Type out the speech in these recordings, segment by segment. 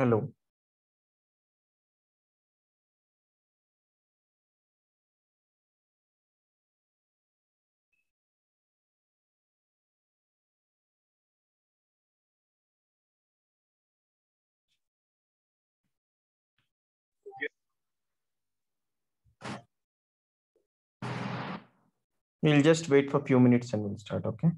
Hello. We'll just wait for a few minutes and we'll start, okay?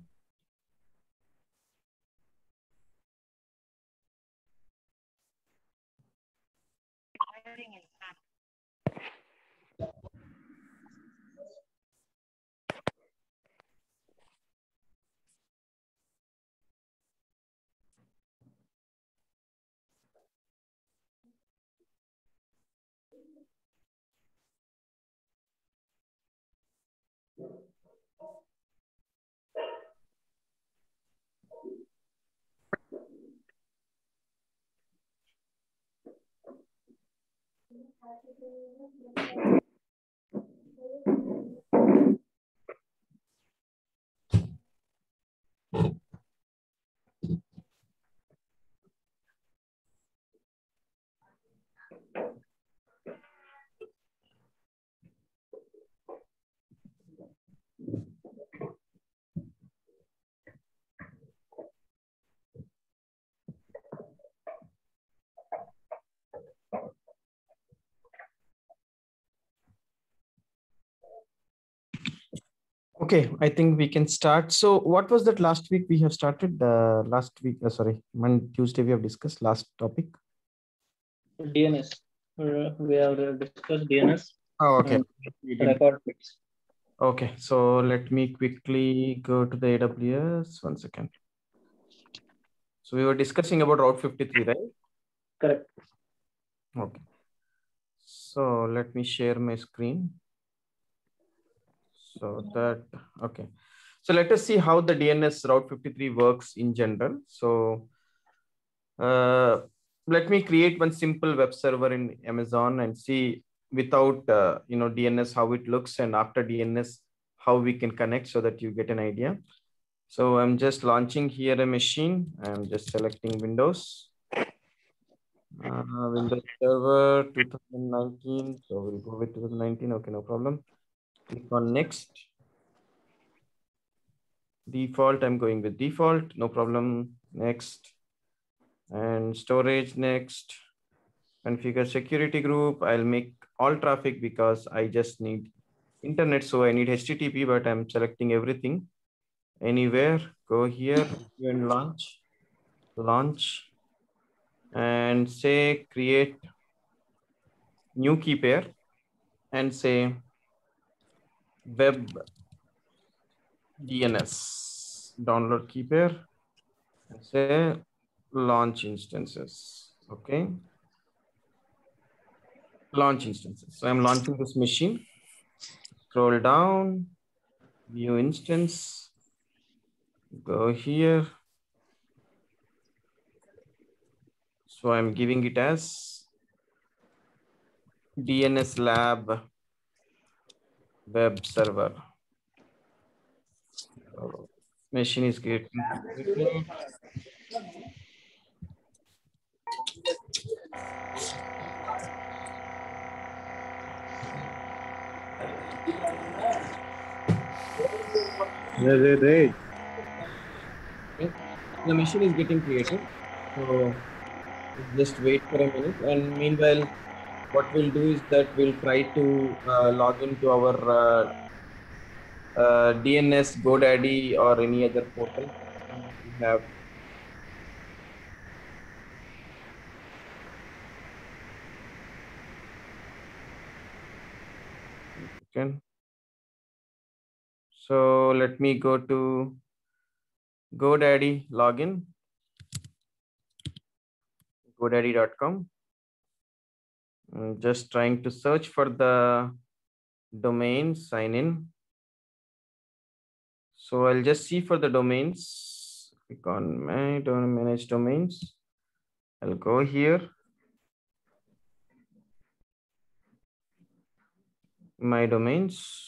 Okay, I think we can start. So what was that last week we have started? Last week, sorry, Monday, Tuesday we have discussed last topic. DNS. We have discussed DNS. Oh, okay. Record bits. Okay, so let me quickly go to the AWS. 1 second. So we were discussing about Route 53, right? Correct. Okay. So let me share my screen. So that, okay. So let us see how the DNS Route 53 works in general. So let me create one simple web server in Amazon and see without DNS how it looks, and after DNS how we can connect so that you get an idea. So I'm just launching here a machine. I'm just selecting Windows. Windows Server 2019. So we'll go with 2019. Okay, no problem. Click on next. Default, I'm going with default. No problem. Next. And storage next. Configure security group. I'll make all traffic because I just need internet. So I need HTTP, but I'm selecting everything. Anywhere, go here and launch, and say create new key pair and say web DNS, download key pair and say launch instances. Okay. Launch instances. So I'm launching this machine. Scroll down, view instance, go here. So I'm giving it as DNS lab web server. Machine is getting created. Right. Okay. The machine is getting created. So just wait for a minute. And meanwhile, what we'll do is that we'll try to log into our DNS, GoDaddy, or any other portal we have. Okay. So let me go to GoDaddy login, godaddy.com. I'm just trying to search for the domain, sign in. So I'll just see for the domains. Click on my manage domains. I'll go here. My domains.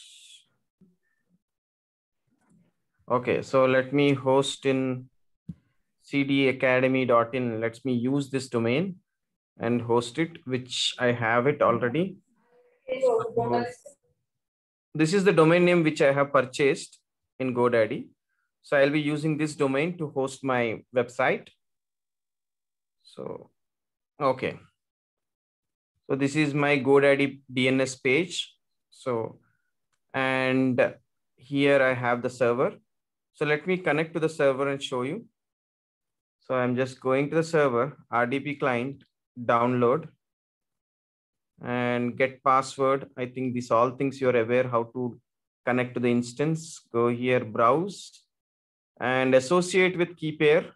Okay, so let me host in cdacademy.in. Let me use this domain. and host it, which I have it already. So this is the domain name which I have purchased in GoDaddy. So I'll be using this domain to host my website. So, okay. So this is my GoDaddy DNS page. So, and here I have the server. So let me connect to the server and show you. So I'm just going to the server, RDP client, download, and get password. I think these all things you're aware how to connect to the instance. Go here, browse, and associate with key pair.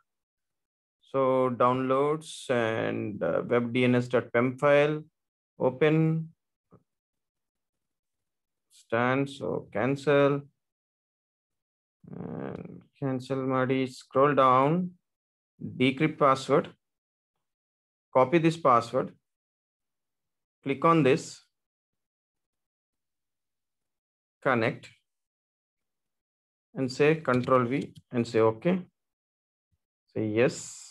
So downloads and webdns.pem file, open, stand, so cancel, and cancel Madi, scroll down, decrypt password, copy this password, click on this, connect, and say Control V and say okay. Say yes.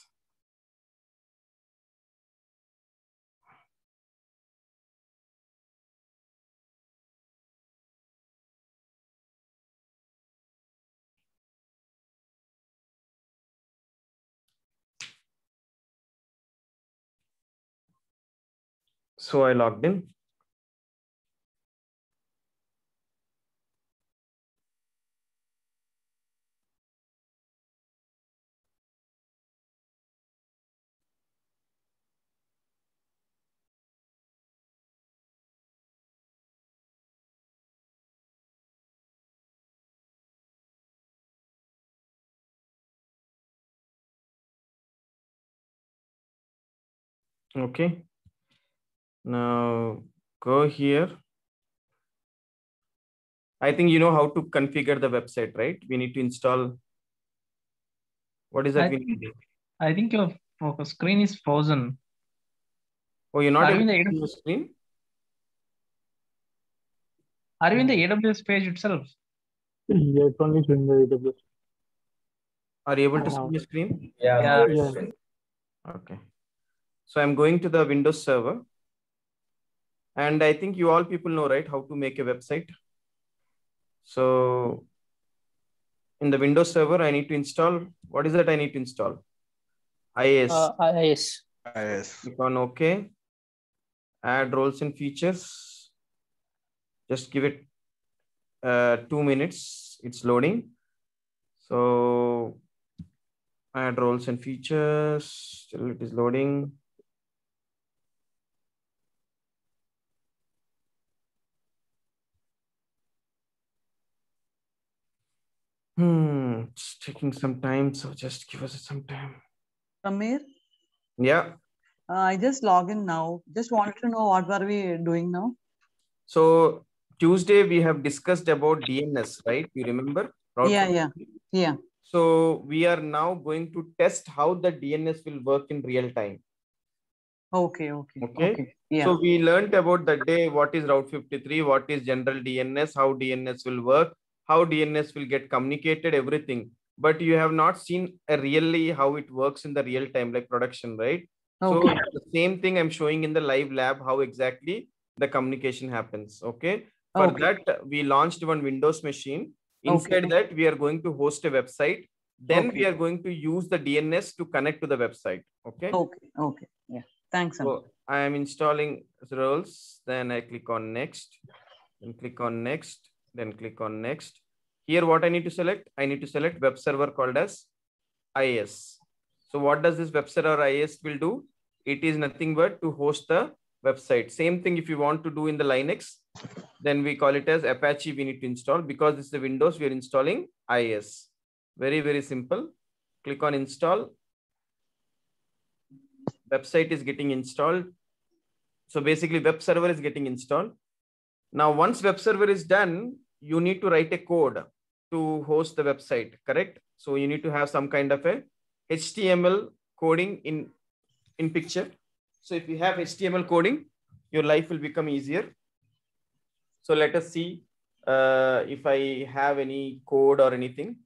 So I logged in. Okay. Now go here. I think you know how to configure the website, right? We need to install. What is that we need to do? I think your screen is frozen. Oh, you're not Are you able in to the see the screen? Are you in the AWS page itself? Yeah, it's only showing the AWS. Are you able to see the screen? Yeah. Yeah. Okay. So I'm going to the Windows server. And I think you all people know, right, how to make a website. So in the Windows server, I need to install, what is that I need to install? IIS. IIS. Click on OK. Add roles and features. Just give it 2 minutes. It's loading. So add roles and features. Still it is loading. It's taking some time. So just give us some time. Samir, Yeah. I just log in now. Just wanted to know what were we doing now? So Tuesday we have discussed about DNS, right? You remember? Yeah. So we are now going to test how the DNS will work in real time. Okay. Yeah. So we learned about the day, what is Route 53, what is general DNS, how DNS will work, how DNS will get communicated, everything. But you have not seen really how it works in the real time, like production, right? Okay. So the same thing I'm showing in the live lab, how exactly the communication happens. Okay. For that, we launched one Windows machine. Inside that, we are going to host a website. Then we are going to use the DNS to connect to the website. Okay. Okay. Yeah. Thanks. So I am installing roles. Then I click on next, then click on next, then click on next. Here, what I need to select? I need to select web server called as IIS. So what does this web server IIS will do? It is nothing but to host the website. Same thing if you want to do in the Linux, then we call it as Apache we need to install. Because this is the Windows, we are installing IIS. Very, very simple. Click on install. Website is getting installed. So basically web server is getting installed. Now, once web server is done, you need to write a code to host the website, correct? So you need to have some kind of a HTML coding in picture. So if you have HTML coding, your life will become easier. So let us see if I have any code or anything.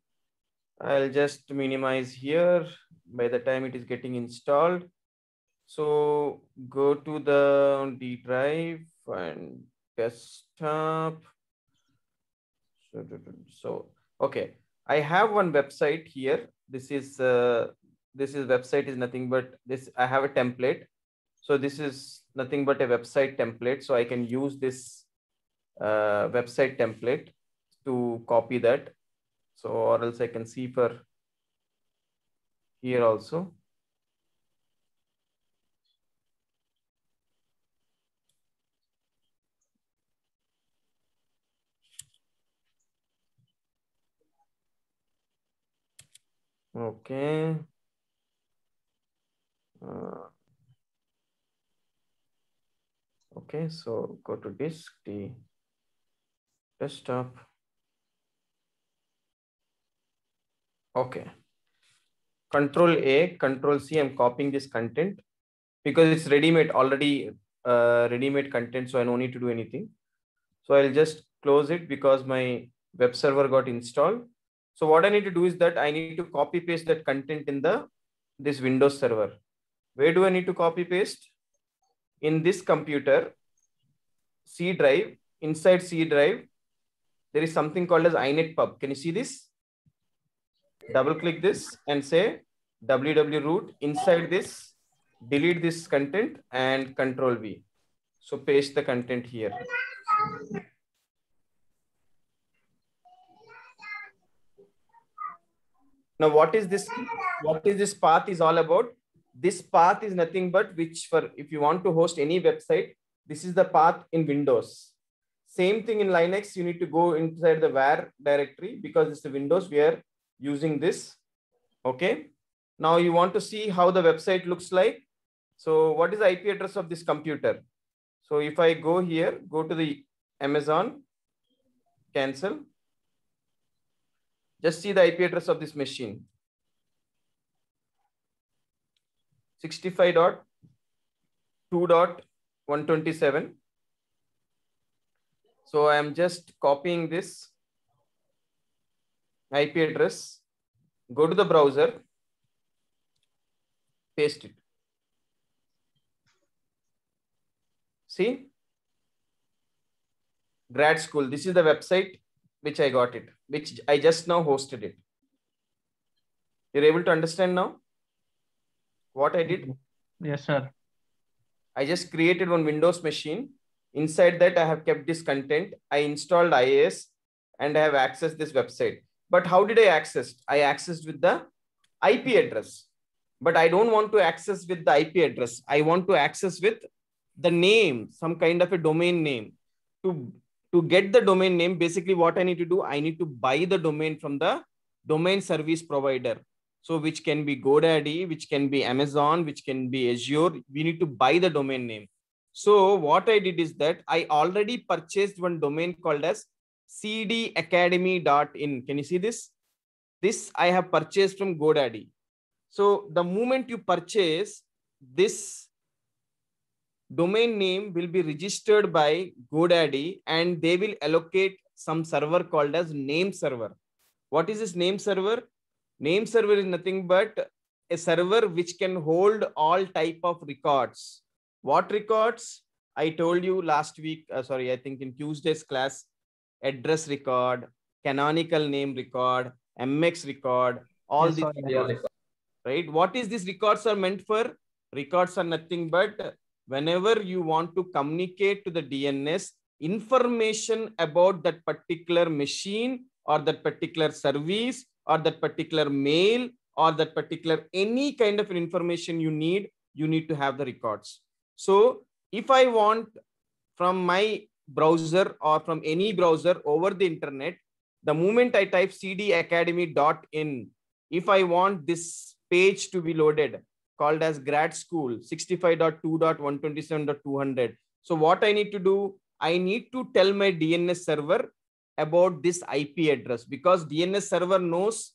I'll just minimize here by the time it is getting installed. So go to the D drive and desktop. So okay, I have one website here. This is website is nothing but this. I have a template. So this is nothing but a website template. So I can use this website template to copy that. So or else I can see for here also. Okay. Okay, so go to disk, the desktop. Okay. Control A, Control C, I'm copying this content because it's ready-made already, ready-made content. So I don't need to do anything. So I'll just close it because my web server got installed. So what I need to do is that I need to copy paste that content in this Windows server. Where do I need to copy paste? In this computer, C drive, inside C drive, there is something called as inetpub. Can you see this? Double click this and say www-root. Inside this, delete this content and Control V. So paste the content here. Now, what is this? What is this path is all about? This path is nothing but which for if you want to host any website, this is the path in Windows. Same thing in Linux, you need to go inside the var directory because it's the Windows, we are using this. Okay. Now you want to see how the website looks like. So what is the IP address of this computer? So if I go here, go to the Amazon, cancel. Just see the IP address of this machine. 65.2.127. So I am just copying this IP address. Go to the browser, paste it. See? Grad School. This is the website which I got it, which I just now hosted it. You're able to understand now what I did? Yes, sir. I just created one Windows machine. Inside that, I have kept this content. I installed IIS and I have accessed this website. But how did I access? I accessed with the IP address. But I don't want to access with the IP address. I want to access with the name, some kind of a domain name. To get the domain name, basically what I need to do, I need to buy the domain from the domain service provider. So which can be GoDaddy, which can be Amazon, which can be Azure. We need to buy the domain name. So what I did is that I already purchased one domain called as cdacademy.in. Can you see this? This I have purchased from GoDaddy. So the moment you purchase, this domain name will be registered by GoDaddy and they will allocate some server called as name server. What is this name server? Name server is nothing but a server which can hold all type of records. What records? I told you last week, I think in Tuesday's class, address record, canonical name record, MX record, all Yes, these sir. records, right? What is these records are meant for? Records are nothing but whenever you want to communicate to the DNS information about that particular machine or that particular service or that particular mail or that particular any kind of information you need to have the records. So if I want from my browser or from any browser over the internet, the moment I type cdacademy.in, if I want this page to be loaded, called as grad school 65.2.127.200. So what I need to do, I need to tell my DNS server about this IP address because DNS server knows,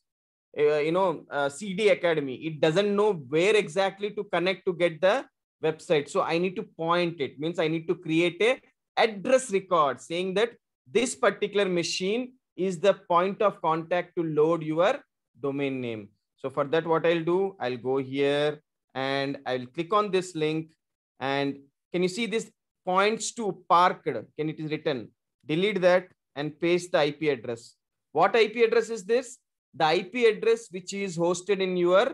CD Academy. It doesn't know where exactly to connect to get the website. So I need to point it. Means I need to create a address record saying that this particular machine is the point of contact to load your domain name. So for that, what I'll do, I'll go here and I will click on this link. And can you see this points to parked? Can it is written? Delete that and paste the IP address. What IP address is this? The IP address which is hosted in your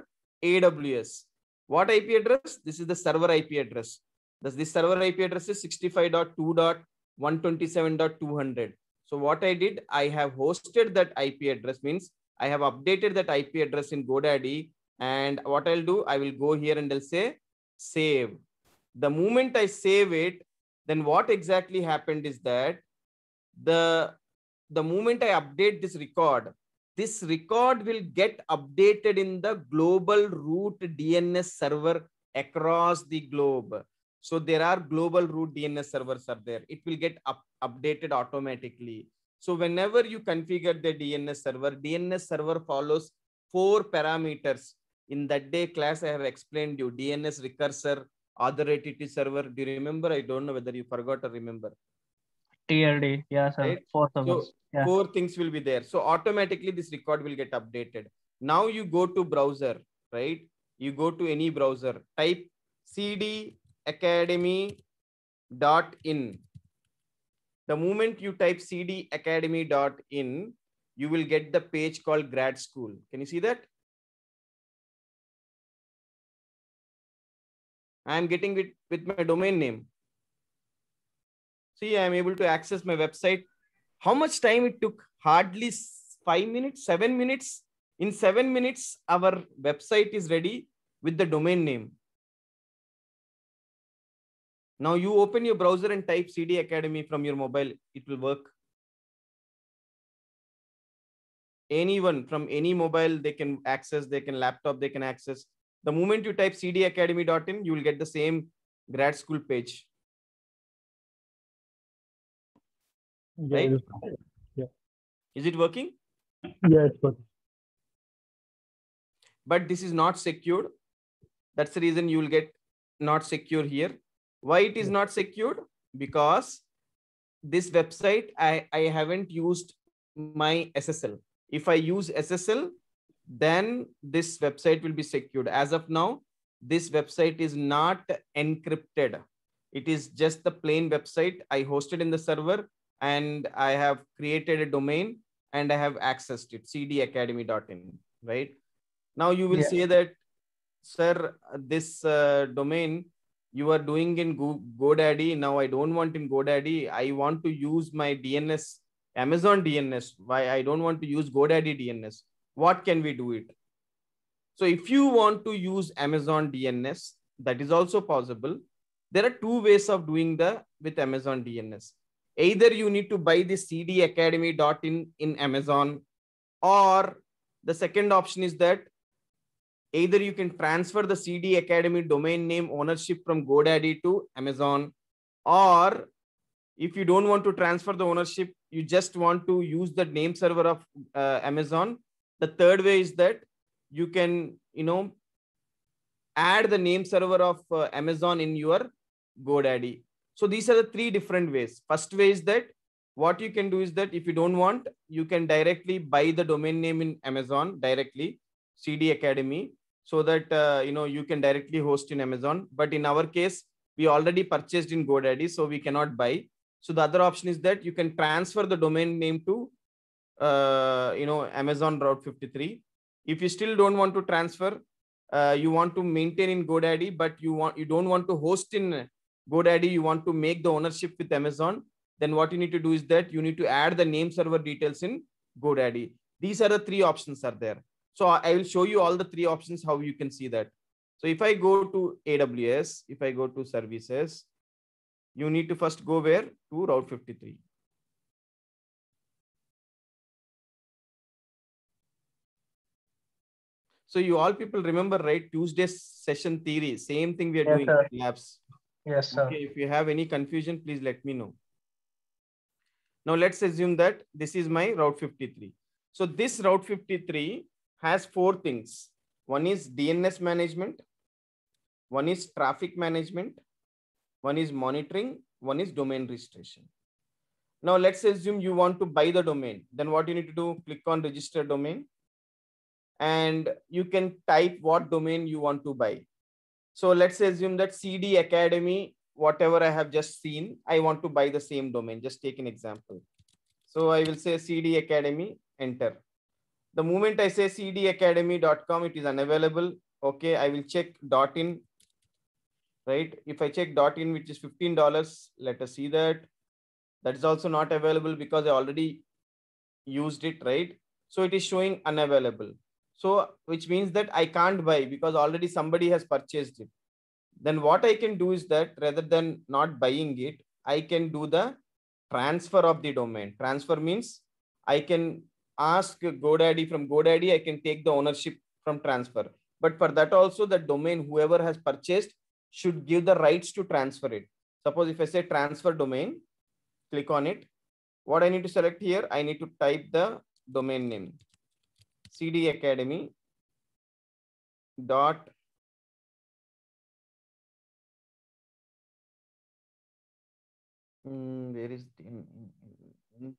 AWS. What IP address? This is the server IP address. This server IP address is 65.2.127.200. So what I did, I have hosted that IP address, means I have updated that IP address in GoDaddy. And what I'll do, I will go here and I'll say save. The moment I save it, then what exactly happened is that the moment I update this record will get updated in the global root DNS server across the globe. So there are global root DNS servers are there. It will get updated automatically. So whenever you configure the DNS server follows 4 parameters. In that day class, I have explained you DNS recursor, authority server. Do you remember? I don't know whether you forgot or remember. TLD, yeah, sir. Right? 4 So servers. Yeah. 4 things will be there. So automatically this record will get updated. Now you go to browser, right? You go to any browser, type cdacademy.in. The moment you type cdacademy.in, you will get the page called grad school. Can you see that? I am getting it with my domain name. See, I am able to access my website. How much time it took? Hardly 5 minutes, 7 minutes. In 7 minutes, our website is ready with the domain name. Now you open your browser and type CD Academy from your mobile. It will work. Anyone from any mobile, they can access, they can laptop, they can access. The moment you type cdacademy.in, you will get the same grad school page. Right? Yeah. Is it working? Yeah, it's working. But this is not secured. That's the reason you will get not secure here. Why it is not secured? Because this website, I haven't used my SSL. If I use SSL, then this website will be secured. As of now, this website is not encrypted. It is just the plain website I hosted in the server, and I have created a domain and I have accessed it, cdacademy.in, right? Now you will say that, sir, this domain you are doing in GoDaddy. Now I don't want in GoDaddy. I want to use my DNS, Amazon DNS. Why I don't want to use GoDaddy DNS? What can we do it? So if you want to use Amazon DNS, that is also possible. There are 2 ways of doing with Amazon DNS. Either you need to buy the cdacademy.in in Amazon, or the second option is that either you can transfer the CD Academy domain name ownership from GoDaddy to Amazon, or if you don't want to transfer the ownership, you just want to use the name server of Amazon. The third way is that you can, add the name server of Amazon in your GoDaddy. So these are the 3 different ways. First way is that what you can do is that if you don't want, you can directly buy the domain name in Amazon directly, CD Academy, so that you can directly host in Amazon. But in our case, we already purchased in GoDaddy, so we cannot buy. So the other option is that you can transfer the domain name to Amazon Route 53. If you still don't want to transfer, you want to maintain in GoDaddy, but you don't want to host in GoDaddy, you want to make the ownership with Amazon, then what you need to do is that you need to add the name server details in GoDaddy. These are the 3 options are there. So I will show you all the 3 options, how you can see that. So if I go to AWS, if I go to services, you need to first go where? To Route 53. So you all people remember, right? Tuesday session theory, same thing we are doing in labs. Yes, sir. Okay, if you have any confusion, please let me know. Now let's assume that this is my Route 53. So this Route 53 has 4 things. One is DNS management, one is traffic management, one is monitoring, one is domain registration. Now let's assume you want to buy the domain. Then what you need to do, click on register domain, and you can type what domain you want to buy. So let's assume that CD Academy, whatever I have just seen, I want to buy the same domain. Just take an example. So I will say CD Academy, enter. The moment I say cdacademy.com, it is unavailable. Okay, I will check .in, right? If I check .in, which is $15, let us see that. That is also not available because I already used it, right? So it is showing unavailable. So which means that I can't buy because already somebody has purchased it. Then what I can do is that rather than not buying it, I can do the transfer of the domain. Transfer means I can ask GoDaddy, from GoDaddy, I can take the ownership from transfer. But for that also, the domain, whoever has purchased, should give the rights to transfer it. Suppose if I say transfer domain, click on it. What I need to select here, I need to type the domain name, CD Academy dot where is the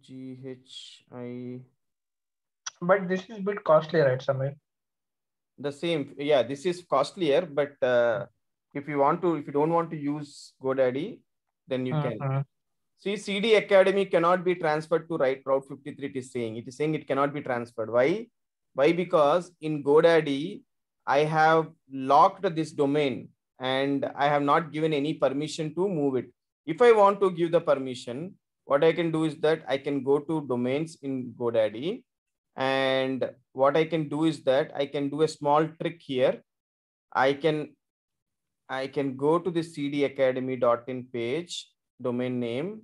GHI? But this is a bit costly, right, Samir? The same, yeah, this is costlier, but if you don't want to use GoDaddy, then you can. See, CD Academy cannot be transferred to Route 53. It is saying it cannot be transferred. Why? Because in GoDaddy, I have locked this domain and I have not given any permission to move it. If I want to give the permission, what I can do is that I can go to domains in GoDaddy, and what I can do is that I can do a small trick here. I can go to the cdacademy.in page, domain name,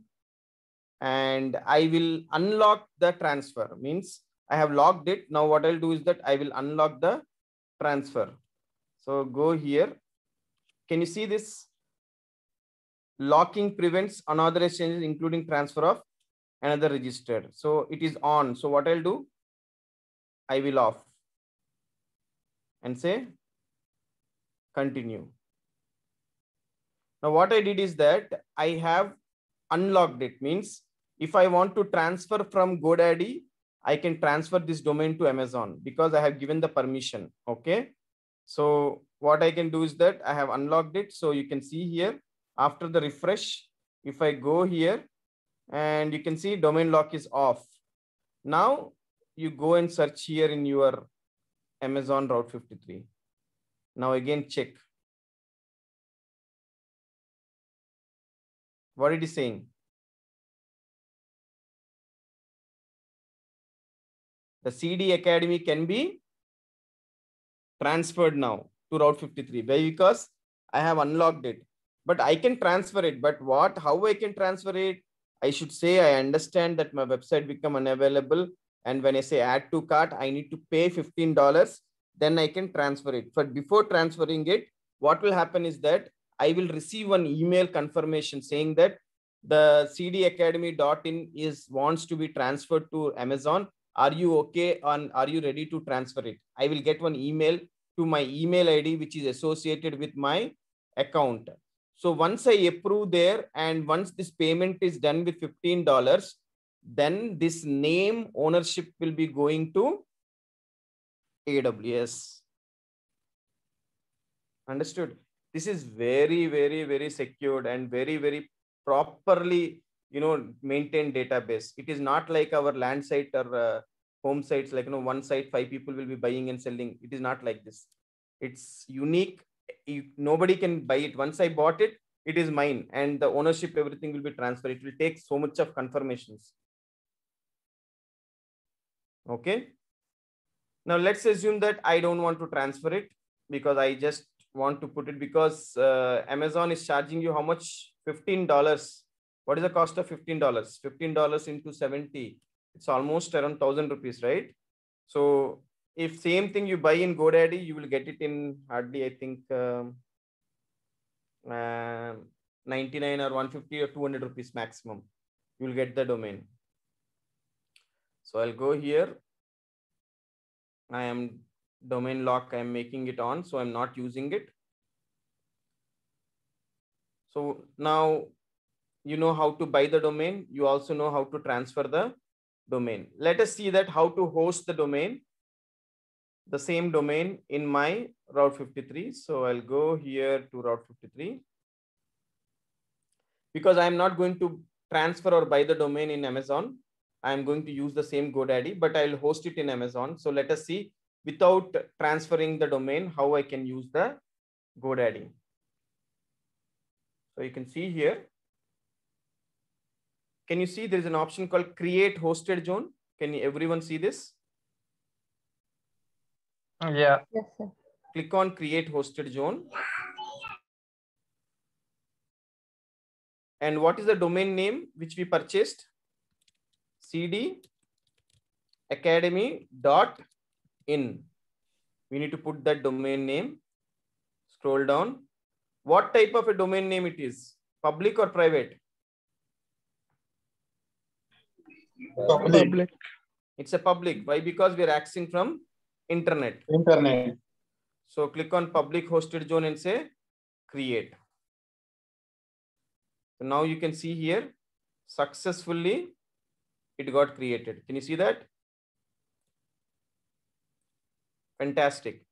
and I will unlock the transfer. Means I have locked it. Now what I'll do is that I will unlock the transfer. So go here. Can you see this? Locking prevents unauthorized changes, including transfer of another registered. So it is on. So what I'll do, I will off and say continue. Now what I did is that I have unlocked it. Means if I want to transfer from GoDaddy, I can transfer this domain to Amazon because I have given the permission. Okay. So what I can do is that I have unlocked it. So you can see here after the refresh, if I go here and you can see domain lock is off. Now you go and search here in your Amazon Route 53. Now again, check. What it is saying? The CD Academy can be transferred now to Route 53. Why? Because I have unlocked it, but I can transfer it. But how I can transfer it? I should say, I understand that my website become unavailable. And when I say add to cart, I need to pay $15. Then I can transfer it. But before transferring it, what will happen is that I will receive an email confirmation saying that the cdacademy.in wants to be transferred to Amazon. Are you okay? Are you ready to transfer it? I will get one email to my email ID, which is associated with my account. So once I approve there, and once this payment is done with $15, then this name ownership will be going to AWS. Understood? This is very, very, very secured and very, very properly, maintained database. It is not like our land site or home sites, like, one site, 5 people will be buying and selling. It is not like this. It's unique. Nobody can buy it. Once I bought it, it is mine, and the ownership, everything will be transferred. It will take so much of confirmations. Okay. Now let's assume that I don't want to transfer it because I just want to put it because Amazon is charging you how much? $15. What is the cost of $15? $15 into 70. It's almost around 1,000 rupees, right? So if same thing you buy in GoDaddy, you will get it in hardly, I think, 99 or 150 or 200 rupees maximum. You will get the domain. So I'll go here. I am domain lock. I'm making it on, so I'm not using it. So now you know how to buy the domain. You also know how to transfer the domain. Let us see that how to host the domain. the same domain in my Route 53. So I'll go here to Route 53 because I'm not going to transfer or buy the domain in Amazon. I'm going to use the same GoDaddy, but I'll host it in Amazon. So let us see without transferring the domain, how I can use the GoDaddy. So you can see here. Can you see there's an option called create hosted zone? Can everyone see this? Yeah. Yes, sir. Click on create hosted zone. And what is the domain name which we purchased? cdacademy.in. We need to put that domain name. Scroll down. What type of a domain name it is? Public or private? Public. It's a public. Why? Because we are accessing from internet. Internet. So click on public hosted zone and say create. So now you can see here successfully it got created. Can you see that? Fantastic.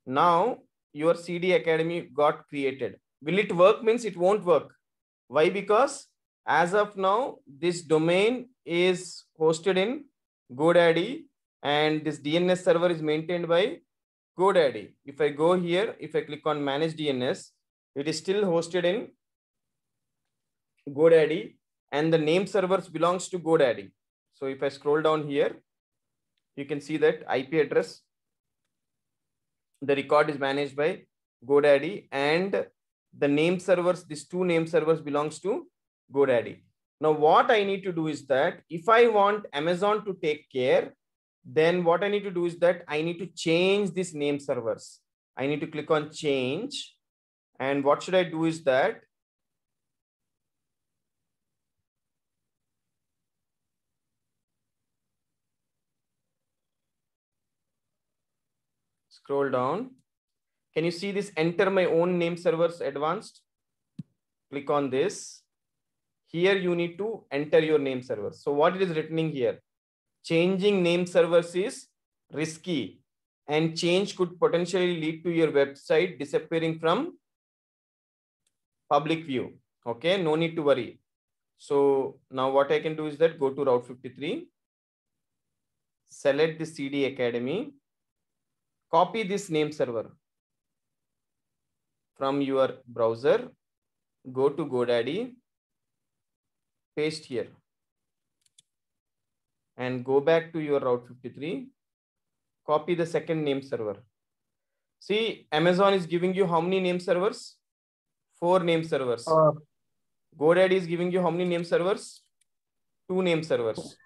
Now your CD Academy got created. Will it work? Means it won't work. Why? Because as of now, this domain is hosted in GoDaddy and this DNS server is maintained by GoDaddy. If I go here, if I click on manage DNS, it is still hosted in GoDaddy and the name servers belongs to GoDaddy. So if I scroll down here, you can see that IP address, the record is managed by GoDaddy and the name servers, these two name servers belongs to GoDaddy. Now what I need to do is that if I want Amazon to take care, then what I need to do is that I need to change these name servers. I need to click on change. And what should I do is that scroll down. Can you see this enter my own name servers advanced? Click on this. Here you need to enter your name servers. So what it is written in here? Changing name servers is risky and change could potentially lead to your website disappearing from public view. Okay, no need to worry. So now what I can do is that go to Route 53, select the CD Academy, copy this name server from your browser, go to GoDaddy, paste here and go back to your Route 53, copy the second name server. See, Amazon is giving you how many name servers? 4 name servers. GoDaddy is giving you how many name servers? 2 name servers,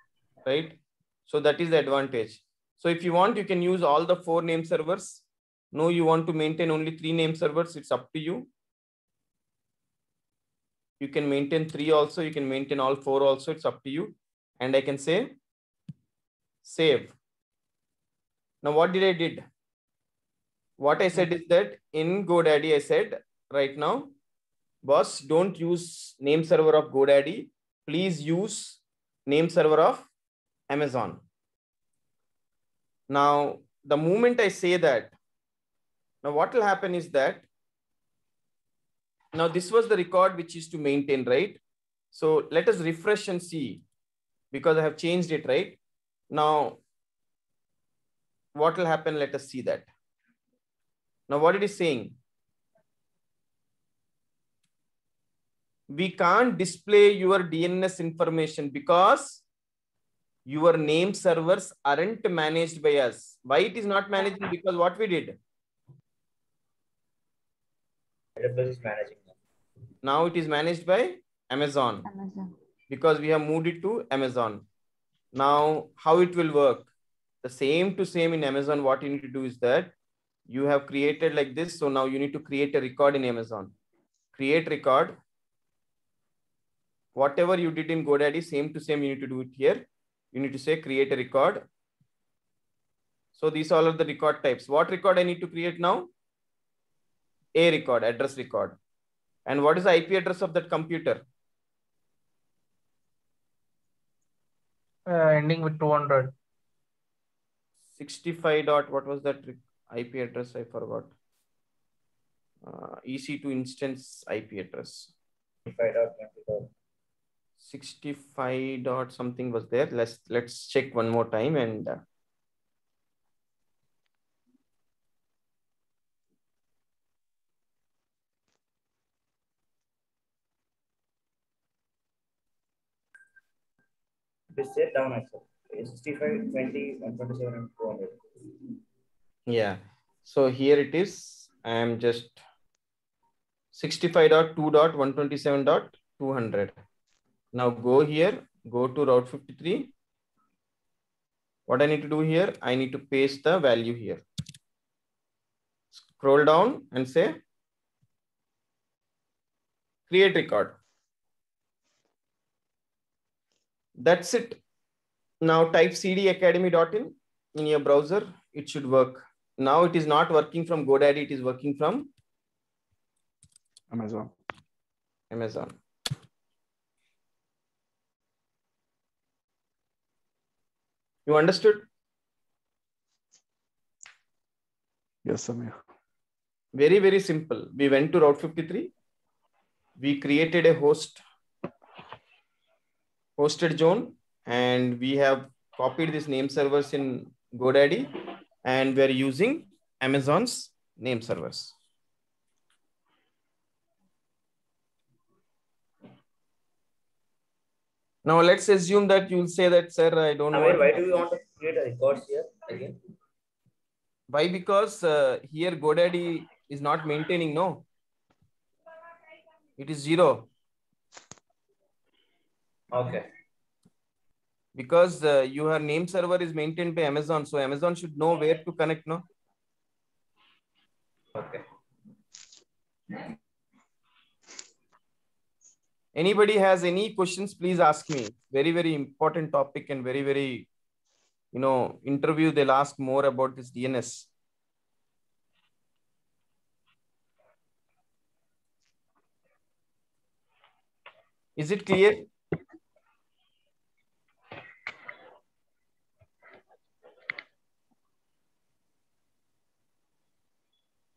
right? So that is the advantage. So if you want, you can use all the 4 name servers. No, you want to maintain only 3 name servers. It's up to you. You can maintain 3 also. You can maintain all 4 also. It's up to you. And I can say save. Now what did I did? What I said is that in GoDaddy, I said right now, boss, don't use name server of GoDaddy. Please use name server of Amazon. Now, the moment I say that, now what will happen is that, now this was the record which is to maintain, right? So let us refresh and see because I have changed it, right? Now, what will happen? Let us see that. Now, what it is saying? We can't display your DNS information because your name servers aren't managed by us. Why it is not managed? Because what we did? AWS is managing them. Now it is managed by Amazon. Because we have moved it to Amazon. Now, how it will work? The same to same in Amazon, what you need to do is that you have created like this. So now you need to create a record in Amazon. Create record. Whatever you did in GoDaddy, same to same, you need to do it here. You need to say create a record. So these all are the record types. What record I need to create now? A record, address record. And what is the IP address of that computer? Ending with 200. 65 dot, what was that IP address? I forgot. EC2 instance IP address. 65 dot something was there. Let's check one more time and This set down also. 65, 20, 127, and 200. yeah. So here it is. I am just 65.2.127.200. Now go here, go to Route 53. What I need to do here, I need to paste the value here. Scroll down and say create record. That's it. Now type cdacademy.in in your browser. It should work. Now it is not working from GoDaddy. It is working from Amazon. You understood? Yes, Samir. Very, very simple. We went to Route 53. We created a hosted zone, and we have copied this name servers in GoDaddy, and we're using Amazon's name servers. Now let's assume that you'll say that, sir, I don't know. Why do you want to create a records here again? Why? Because here GoDaddy is not maintaining, no. It is 0. Okay. Because your name server is maintained by Amazon. So Amazon should know where to connect, no? Okay. Anybody has any questions, please ask me. Very, very important topic and very, very, interview. They'll ask more about this DNS. Is it clear?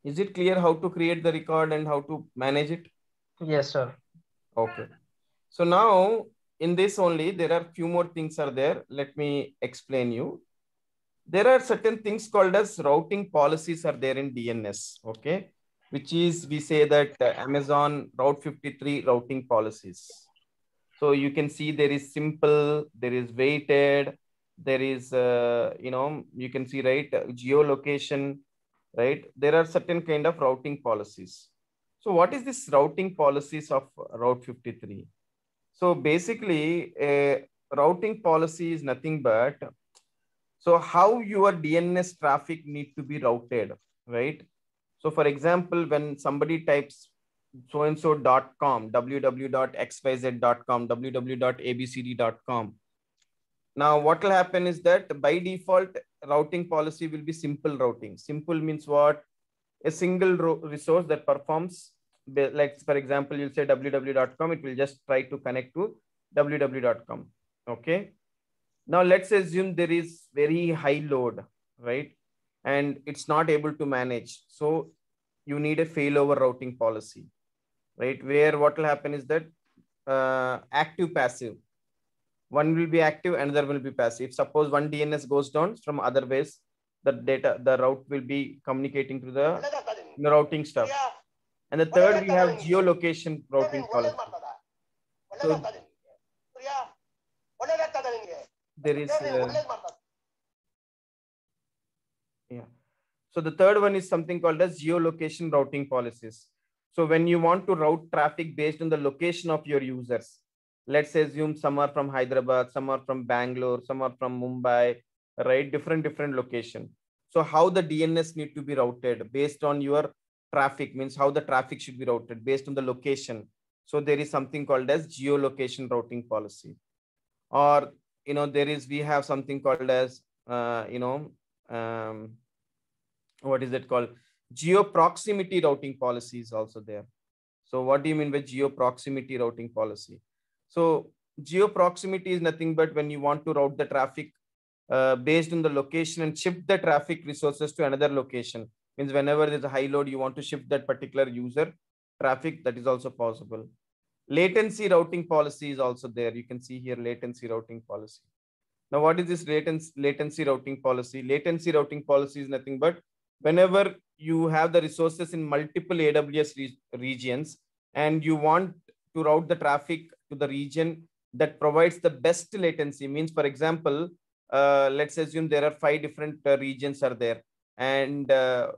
Is it clear how to create the record and how to manage it? Yes, sir. Okay. So now in this only, there are few more things are there. Let me explain you. There are certain things called as routing policies are there in DNS. Okay. Which is, we say that Amazon Route 53 routing policies. So you can see there is simple, there is weighted, there is, you can see, right, geolocation, right? There are certain kind of routing policies. So what is this routing policies of Route 53? So basically, a routing policy is nothing but, so how your DNS traffic need to be routed, right? So for example, when somebody types so-and-so.com, www.xyz.com, www.abcd.com. Now, what will happen is that by default, routing policy will be simple routing. Simple means what? A single resource that performs, like for example, you'll say www.com, it will just try to connect to www.com. Okay. Now let's assume there is very high load, right? And it's not able to manage. So you need a failover routing policy, right? Where what will happen is that active passive. One will be active, another will be passive. Suppose one DNS goes down, from other ways, the route will be communicating to the routing stuff. And the third, we have geolocation routing policy. So there is, So the third one is something called as geolocation routing policies. So when you want to route traffic based on the location of your users, let's assume some are from Hyderabad, some are from Bangalore, some are from Mumbai, right? Different location. So how the DNS need to be routed based on your traffic, means how the traffic should be routed based on the location. So there is something called as geolocation routing policy. Or, we have something called as, what is it called? Geo proximity routing policy is also there. So what do you mean by geo proximity routing policy? So geo proximity is nothing but when you want to route the traffic based on the location and shift the traffic resources to another location. Means whenever there's a high load, you want to shift that particular user traffic, that is also possible. Latency routing policy is also there. You can see here latency routing policy. Now, what is this latency routing policy? Latency routing policy is nothing but whenever you have the resources in multiple AWS regions and you want to route the traffic to the region that provides the best latency. Means, for example, let's assume there are 5 different regions are there, and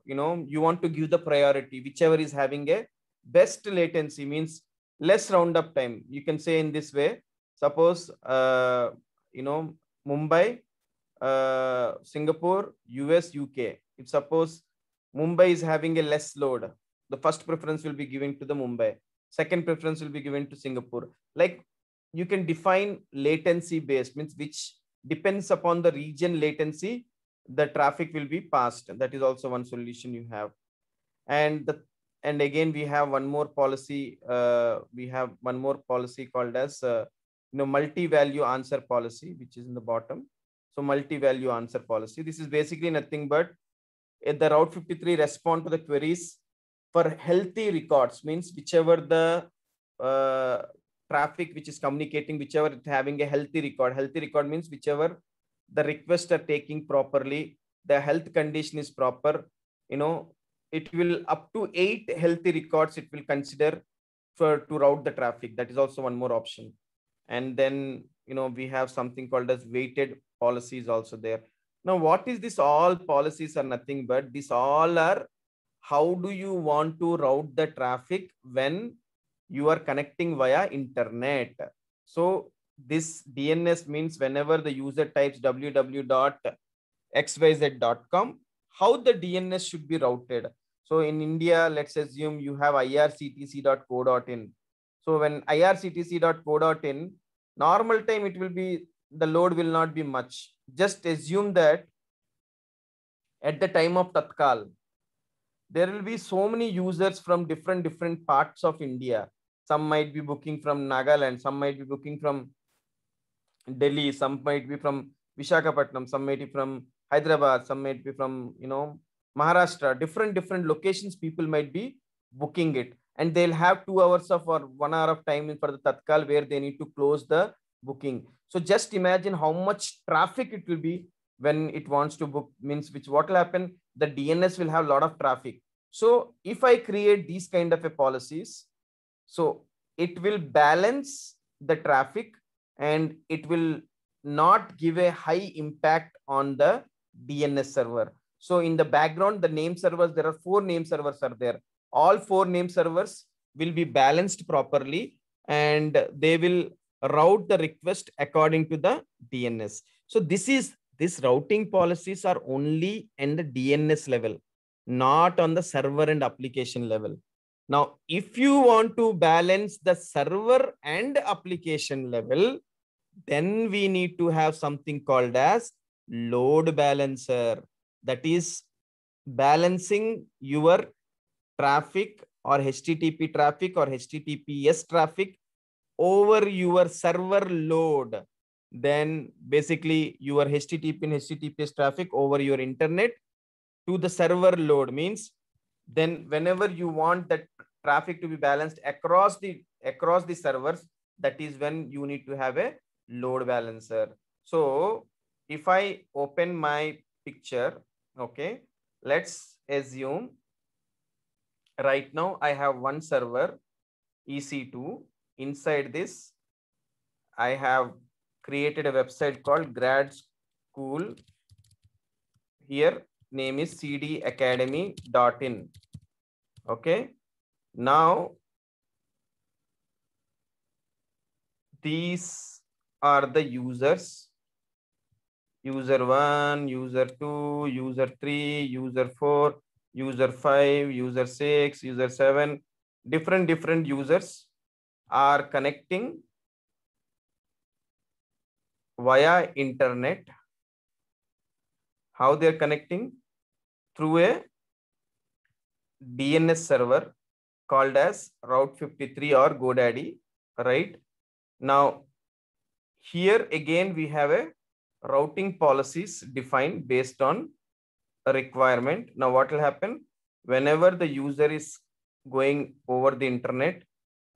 you want to give the priority whichever is having a best latency, means less roundup time. You can say in this way, suppose Mumbai, Singapore, US, UK. If suppose Mumbai is having a less load, the first preference will be given to the Mumbai. Second preference will be given to Singapore. Like, you can define latency based, means which depends upon the region latency, the traffic will be passed. That is also one solution you have. And again, we have one more policy. We have one more policy called as multi-value answer policy, which is in the bottom. So multi-value answer policy. This is basically nothing but the Route 53 respond to the queries for healthy records, means whichever the traffic which is communicating, whichever it's having a healthy record. Healthy record means whichever the requests are taking properly, the health condition is proper, it will up to 8 healthy records it will consider to route the traffic. That is also one more option. And then, we have something called as weighted policies also there. Now, what is this? All policies are nothing but these all are how do you want to route the traffic when you are connecting via internet. So this DNS means whenever the user types www.xyz.com, how the DNS should be routed. So in India, let's assume you have irctc.co.in. So when irctc.co.in, normal time it will be, the load will not be much. Just assume that at the time of Tatkal, there will be so many users from different parts of India. Some might be booking from Nagaland, some might be booking from Delhi, some might be from Visakhapatnam, some might be from Hyderabad, some might be from, Maharashtra. Different locations people might be booking it. And they'll have 2 hours of or 1 hour of time for the Tatkal where they need to close the booking. So just imagine how much traffic it will be when it wants to book, means what will happen? The DNS will have a lot of traffic. So if I create these kind of a policies, so it will balance the traffic and it will not give a high impact on the DNS server. So in the background, the name servers, there are 4 name servers are there. All 4 name servers will be balanced properly and they will route the request according to the DNS. So these routing policies are only in the DNS level, not on the server and application level. Now, if you want to balance the server and application level, then we need to have something called as load balancer. That is balancing your traffic or HTTP traffic or HTTPS traffic over your server load. Then basically your HTTP and HTTPS traffic over your internet to the server load, means then whenever you want that traffic to be balanced across the servers, that is when you need to have a load balancer. So if I open my picture, okay, let's assume right now I have one server EC2. Inside this, I have created a website called Grad School. Here name is cdacademy.in. Okay. Now these are the users. User 1, user 2, user 3, user 4, user 5, user 6, user 7. Different users are connecting via internet. How they are connecting? Through a DNS server called as Route 53 or GoDaddy, right? Now, here again we have a routing policies defined based on a requirement. Now what will happen? Whenever the user is going over the internet,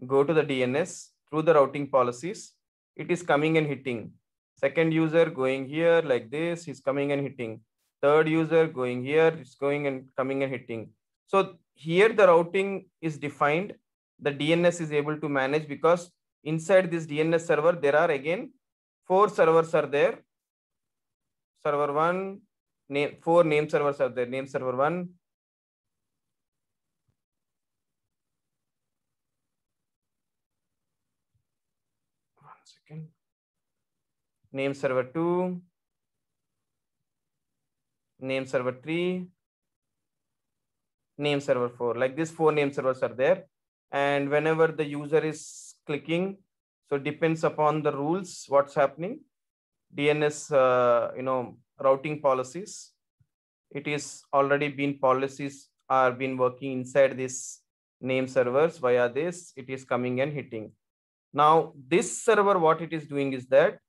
go to the DNS through the routing policies, it is coming and hitting. Second user going here like this, is coming and hitting. Third user going here, it's going and coming and hitting. So here the routing is defined. The DNS is able to manage because inside this DNS server, there are again 4 servers are there. Server 1, name 4 name servers are there. Name server 1. Second. Name server 2, name server 3, name server 4. Like this, 4 name servers are there. And whenever the user is clicking, so depends upon the rules, what's happening. DNS, routing policies. It is already been policies are been working inside this name servers via this. It is coming and hitting. Now this server, what it is doing is that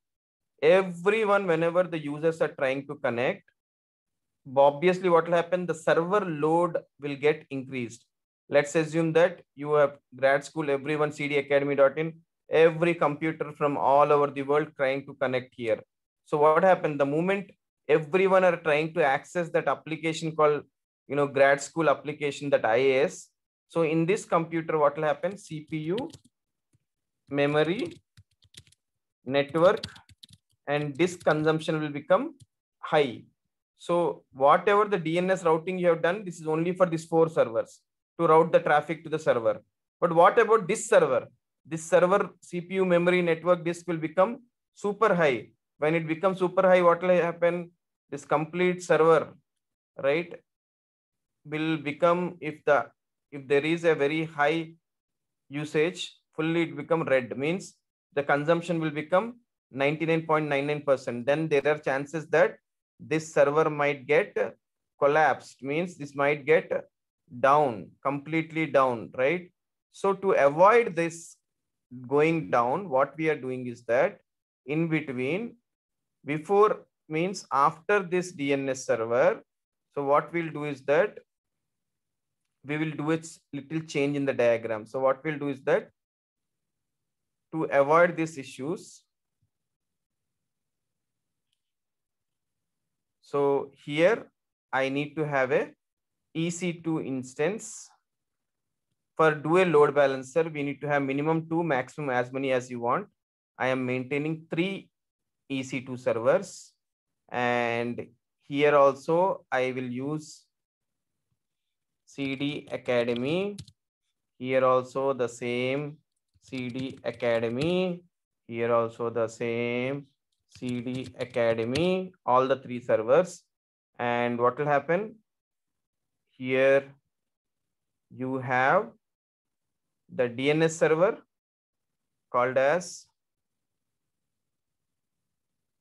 everyone, whenever the users are trying to connect, obviously what will happen, the server load will get increased. Let's assume that you have grad school, everyone cdacademy.in, every computer from all over the world trying to connect here. So what happened, the moment everyone are trying to access that application called, grad school application, that IAS. So in this computer, what will happen, CPU, memory, network, and disk consumption will become high. So whatever the DNS routing you have done, this is only for these 4 servers to route the traffic to the server. But what about this server? This server CPU, memory, network, disk will become super high. When it becomes super high, what will happen? This complete server, right, will become, if there is a very high usage, fully it become red, means the consumption will become 99.99%. Then there are chances that this server might get collapsed, means this might get down, completely down, right? So to avoid this going down, what we are doing is that in between, before, means after this DNS server, so what we'll do is that we will do its little change in the diagram. So what we'll do is that to avoid these issues, so here I need to have a EC2 instance. For do a load balancer, we need to have minimum 2, maximum as many as you want. I am maintaining 3 EC2 servers. And here also I will use CD Academy. Here also the same CD Academy. Here also the same CD Academy, all the 3 servers. And what will happen? Here you have the DNS server called as,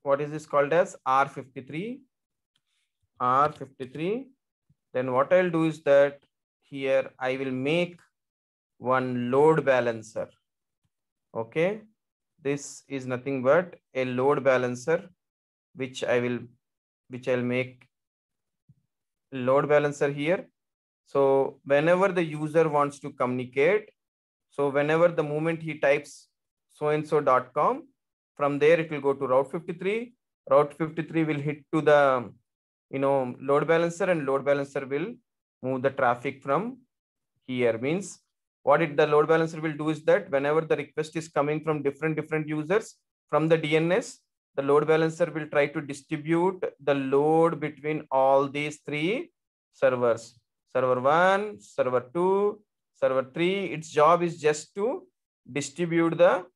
what is this called as? R53. Then what I'll do is that here I will make one load balancer. Okay. This is nothing but a load balancer, which I'll make load balancer here. So whenever the user wants to communicate, so whenever the moment he types soandso.com, from there it will go to Route 53. Route 53 will hit to the load balancer, and load balancer will move the traffic from here. Means what the load balancer will do is that whenever the request is coming from different users from the DNS, the load balancer will try to distribute the load between all these 3 servers. Server 1, server 2, server 3. Its job is just to distribute the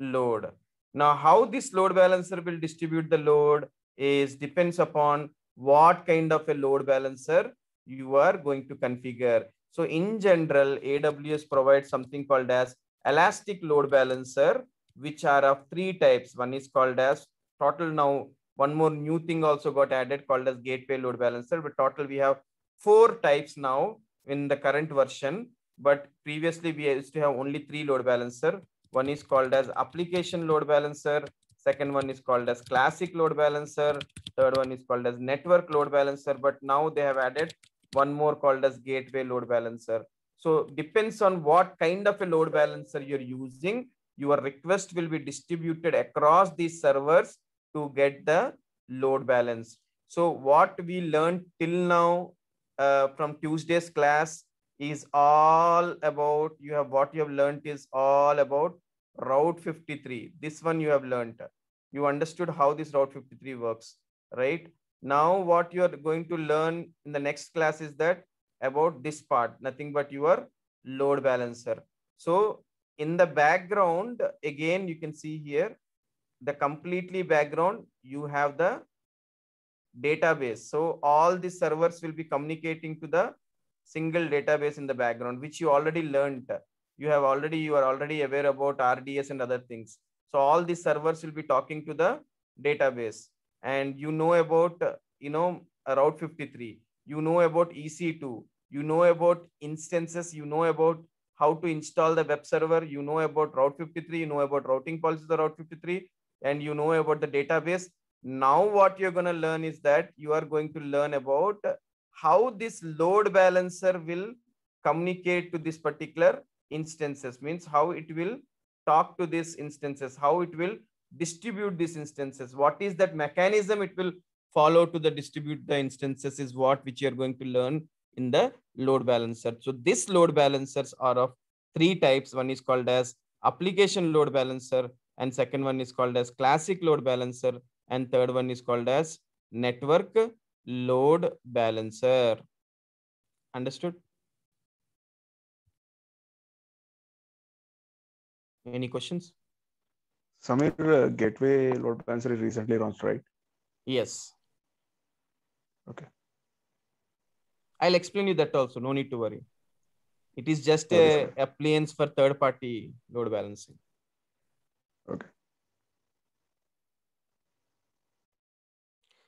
load. Now, how this load balancer will distribute the load is depends upon what kind of a load balancer you are going to configure. So in general, AWS provides something called as elastic load balancer, which are of 3 types. One is called as total. Now, one more new thing also got added called as gateway load balancer. But total, we have 4 types now in the current version. But previously, we used to have only 3 load balancer. One is called as application load balancer. Second one is called as classic load balancer. Third one is called as network load balancer. But now they have added one more called as gateway load balancer. So depends on what kind of a load balancer you're using, your request will be distributed across these servers to get the load balance. So what we learned till now from Tuesday's class is all about, what you have learned is all about Route 53. This one you have learned. You understood how this Route 53 works, right? Now what you are going to learn in the next class is that about this part, nothing but your load balancer. So in the background, again, you can see here, the completely background, you have the database. So all the servers will be communicating to the single database in the background, which you already learned. You are already aware about RDS and other things. So all the servers will be talking to the database, and you know about, Route 53, you know about EC2, you know about instances, you know about how to install the web server, you know about Route 53, you know about routing policies of the Route 53, and you know about the database. Now what you're going to learn is that you are going to learn about how this load balancer will communicate to this particular instances, means how it will talk to these instances, how it will distribute these instances, what is that mechanism it will follow to the distribute the instances is what which you're going to learn in the load balancer. So this load balancers are of three types. One is called as application load balancer, and second one is called as classic load balancer, and third one is called as network load balancer. Understood? Any questions? Samir, gateway load balancer is recently launched, right? Yes. Okay. I'll explain you that also. No need to worry. It is just Okay, a appliance for third-party load balancing. Okay.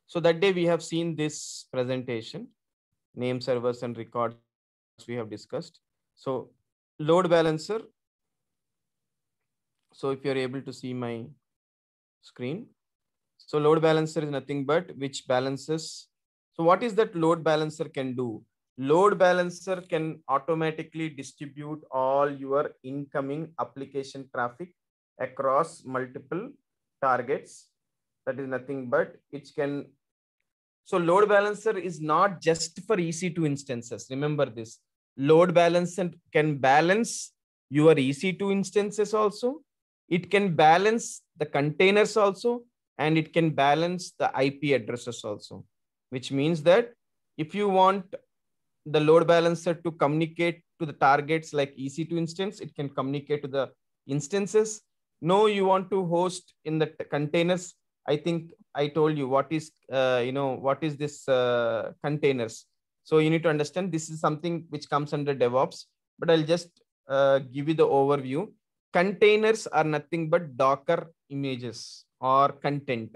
So that day we have seen this presentation, name servers and records we have discussed. So load balancer. So if you're able to see my screen. So load balancer is nothing but which balances. So what is that load balancer can do? Load balancer can automatically distribute all your incoming application traffic across multiple targets. That is nothing but it can. So load balancer is not just for EC2 instances. Remember this. Load balancer can balance your EC2 instances also. It can balance the containers also, and it can balance the IP addresses also, which means that if you want the load balancer to communicate to the targets like EC2 instance, it can communicate to the instances. No, you want to host in the containers. I think I told you what is, what is this containers. So you need to understand this is something which comes under DevOps, but I'll just give you the overview. Containers are nothing but Docker images or content.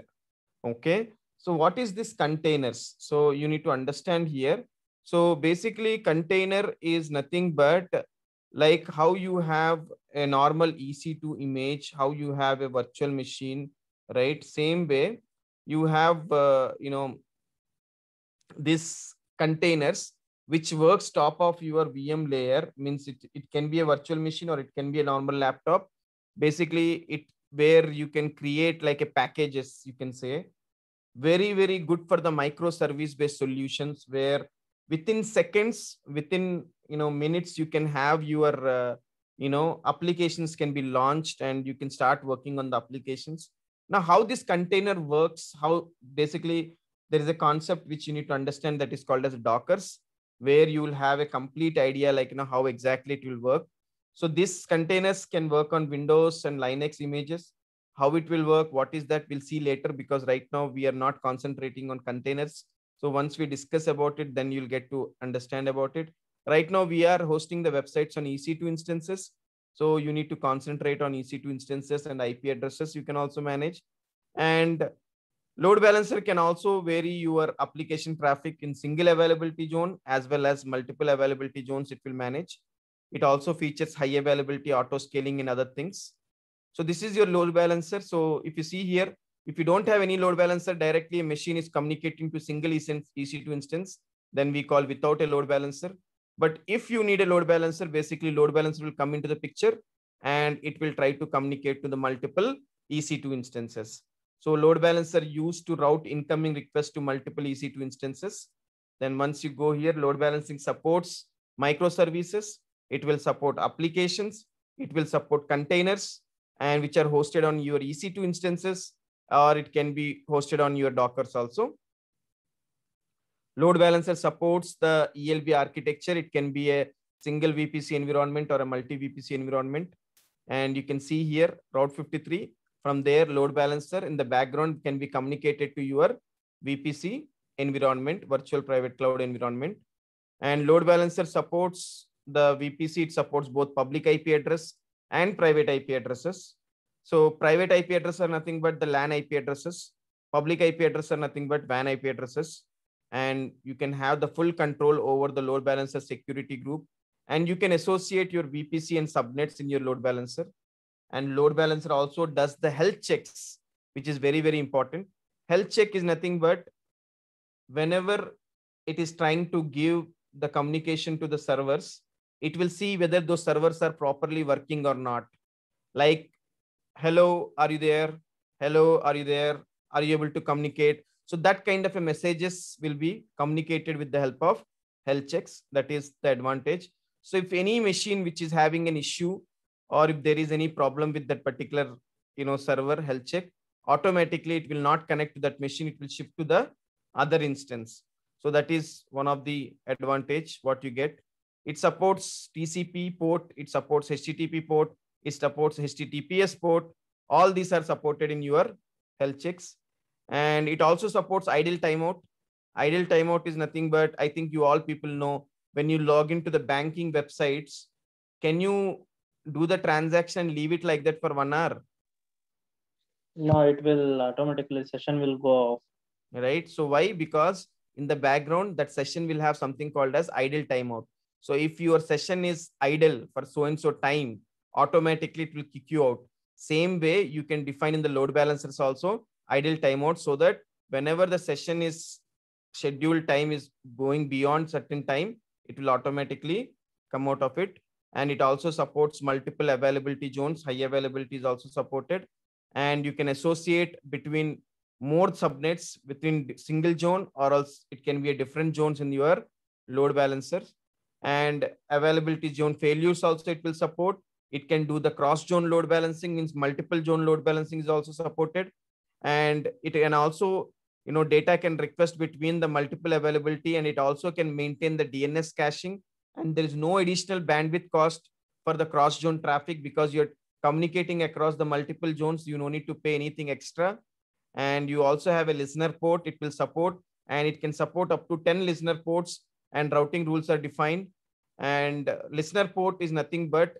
Okay. So what is this containers? So you need to understand here. So basically container is nothing but like how you have a normal EC2 image, how you have a virtual machine, right? Same way you have, this containers which works top of your VM layer, means it can be a virtual machine or it can be a normal laptop. Basically it where you can create like a packages, you can say. Very, very good for the microservice based solutions where within seconds, within minutes, you can have your applications can be launched and you can start working on the applications. Now how this container works, how basically there is a concept which you need to understand that is called as Dockers, where you will have a complete idea like how exactly it will work. So these containers can work on Windows and Linux images. How it will work, what is that, we'll see later, because right now we are not concentrating on containers. So once we discuss about it, then you'll get to understand about it. Right now we are hosting the websites on EC2 instances. So you need to concentrate on EC2 instances, and IP addresses you can also manage. And load balancer can also vary your application traffic in single availability zone as well as multiple availability zones it will manage. It also features high availability auto scaling and other things. So this is your load balancer. So if you see here, if you don't have any load balancer, directly a machine is communicating to single EC2 instance, then we call without a load balancer. But if you need a load balancer, basically load balancer will come into the picture and it will try to communicate to the multiple EC2 instances. So load balancer used to route incoming requests to multiple EC2 instances. Then once you go here, load balancing supports microservices. It will support applications. It will support containers and which are hosted on your EC2 instances, or it can be hosted on your Dockers also. Load balancer supports the ELB architecture. It can be a single VPC environment or a multi VPC environment. And you can see here Route 53. From there, load balancer in the background can be communicated to your VPC environment, virtual private cloud environment. And load balancer supports the VPC. It supports both public IP address and private IP addresses. So private IP addresses are nothing but the LAN IP addresses. Public IP addresses are nothing but WAN IP addresses. And you can have the full control over the load balancer security group. And you can associate your VPC and subnets in your load balancer. And load balancer also does the health checks, which is very, very important. Health check is nothing but whenever it is trying to give the communication to the servers, it will see whether those servers are properly working or not. Like, hello, are you there? Hello, are you there? Are you able to communicate? So that kind of a messages will be communicated with the help of health checks. That is the advantage. So if any machine which is having an issue, or if there is any problem with that particular, server health check, automatically it will not connect to that machine. It will shift to the other instance. So that is one of the advantage what you get. It supports TCP port. It supports HTTP port. It supports HTTPS port. All these are supported in your health checks. And it also supports idle timeout. Idle timeout is nothing but, I think you all people know, when you log into the banking websites, can you do the transaction, leave it like that for 1 hour? No, it will automatically, session will go off. Right. So why? Because in the background, that session will have something called as idle timeout. So if your session is idle for so-and-so time, automatically it will kick you out. Same way, you can define in the load balancers also idle timeout, so that whenever the session is scheduled time is going beyond certain time, it will automatically come out of it. And it also supports multiple availability zones. High availability is also supported. And you can associate between more subnets within single zone, or else it can be a different zones in your load balancer. And availability zone failures also it will support. It can do the cross zone load balancing, means multiple zone load balancing is also supported. And it can also, data can request between the multiple availability, and it also can maintain the DNS caching. And there is no additional bandwidth cost for the cross zone traffic, because you're communicating across the multiple zones. You don't need to pay anything extra. And you also have a listener port it will support, and it can support up to 10 listener ports, and routing rules are defined. And listener port is nothing but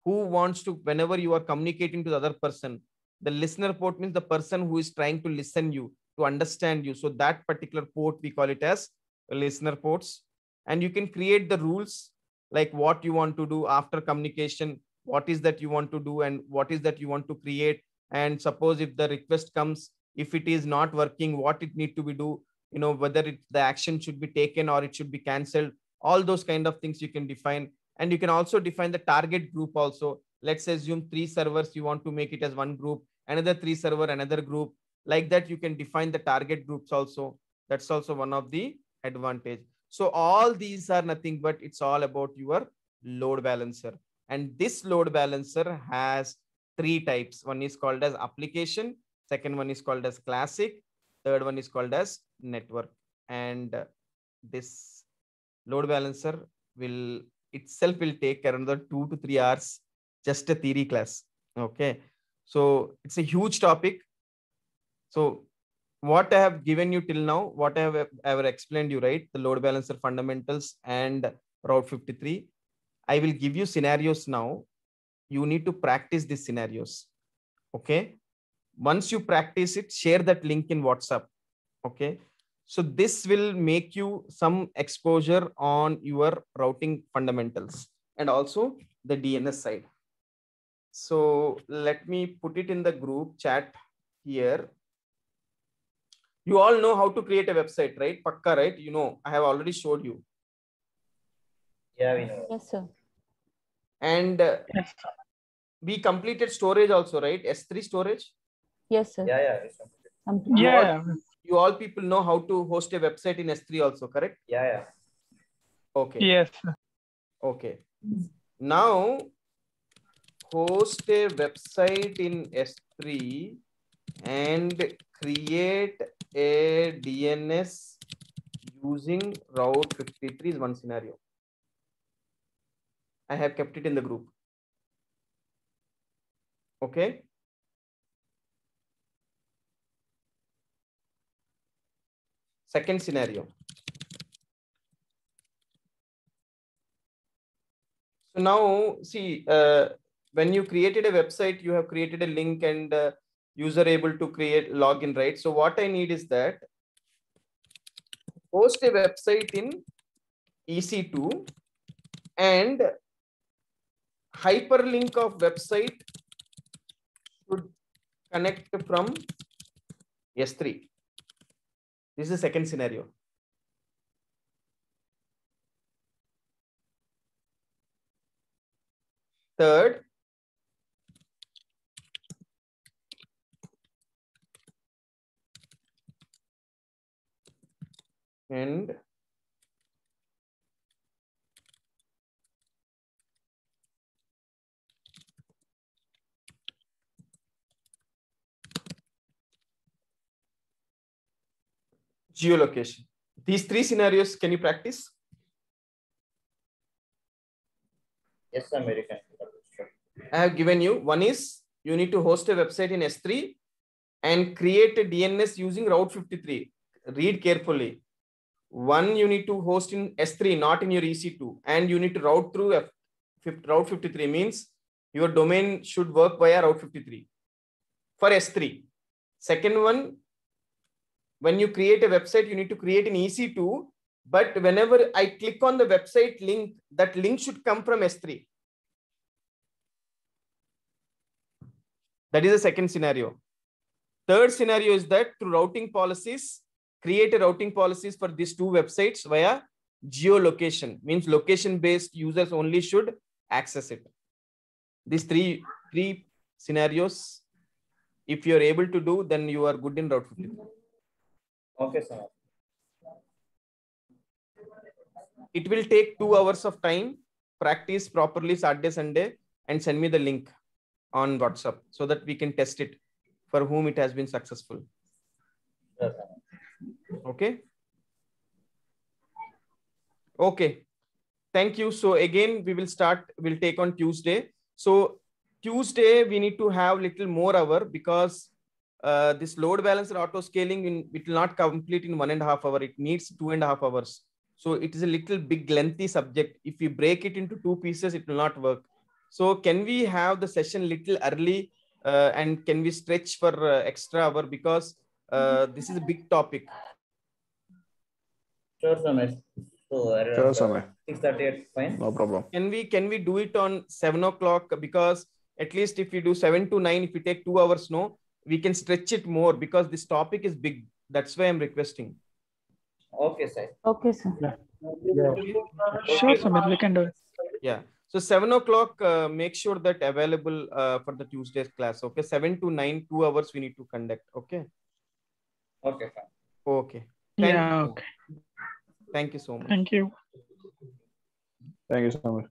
who wants to, whenever you are communicating to the other person, the listener port means the person who is trying to listen you, to understand you. So that particular port, we call it as listener ports. And you can create the rules, like what you want to do after communication, what is that you want to do, and what is that you want to create. And suppose if the request comes, if it is not working, what it need to be do, whether the action should be taken or it should be cancelled. All those kind of things you can define. And you can also define the target group also. Let's assume 3 servers, you want to make it as one group, another 3 server, another group. Like that, you can define the target groups also. That's also one of the advantage. So all these are nothing but it's all about your load balancer. And this load balancer has 3 types. One is called as application. Second one is called as classic. Third one is called as network. And this load balancer will take another 2 to 3 hours, just a theory class. Okay. So it's a huge topic. So what I have given you till now, what I have ever explained you, right? The load balancer fundamentals and Route 53. I will give you scenarios now. You need to practice these scenarios. Okay. Once you practice it, share that link in WhatsApp. Okay. So this will make you some exposure on your routing fundamentals and also the DNS side. So let me put it in the group chat here. You all know how to create a website, right? Pakka, right? You know, I have already showed you. Yeah, we know. Yes, sir. And we completed storage also, right? S3 storage. Yes, sir. Yeah, it's completed. Complete. Yeah. You all people know how to host a website in S3 also, correct? Yeah. Okay. Yes. Okay. Now host a website in S3 and create a DNS using Route 53 is one scenario. I have kept it in the group. Okay. Second scenario. So now see, when you created a website, you have created a link and user able to create login, right? So what I need is that host a website in EC2 and hyperlink of website should connect from S3. This is the second scenario. Third, and geolocation. These three scenarios, can you practice? Yes, American. I have given you. One is you need to host a website in S3 and create a DNS using Route 53. Read carefully. One, you need to host in S3, not in your EC2, and you need to route through Route 53 means your domain should work via Route 53 for S3. Second one, when you create a website, you need to create an EC2, but whenever I click on the website link, that link should come from S3. That is the second scenario. Third scenario is that through routing policies, create a routing policies for these two websites via geolocation, means location-based users only should access it. These three scenarios, if you are able to do, then you are good in Route 53. Okay, sir. It will take 2 hours of time. Practice properly Saturday, Sunday, and send me the link on WhatsApp so that we can test it for whom it has been successful. Yes, Okay. Okay. Thank you. So again, we will start, we'll take on Tuesday. So Tuesday, we need to have little more hour because this load balancer auto scaling, it will not complete in 1.5 hours. It needs 2.5 hours. So it is a little big lengthy subject. If we break it into 2 pieces, it will not work. So can we have the session little early and can we stretch for extra hour because this is a big topic. Sure, Samir. So Sure, Samir. 6:38, fine. No problem. Can we do it on 7 o'clock? Because at least if we do 7 to 9, if we take 2 hours, no, we can stretch it more because this topic is big. That's why I'm requesting. Okay, sir. Okay, sir. Yeah. Sure, Samir, we can do it. Yeah. So 7 o'clock, make sure that available for the Tuesday's class. Okay. 7 to 9, 2 hours we need to conduct. Okay. Okay, fine. Okay. Yeah, okay. Thank you so much. Thank you. Thank you, Samir.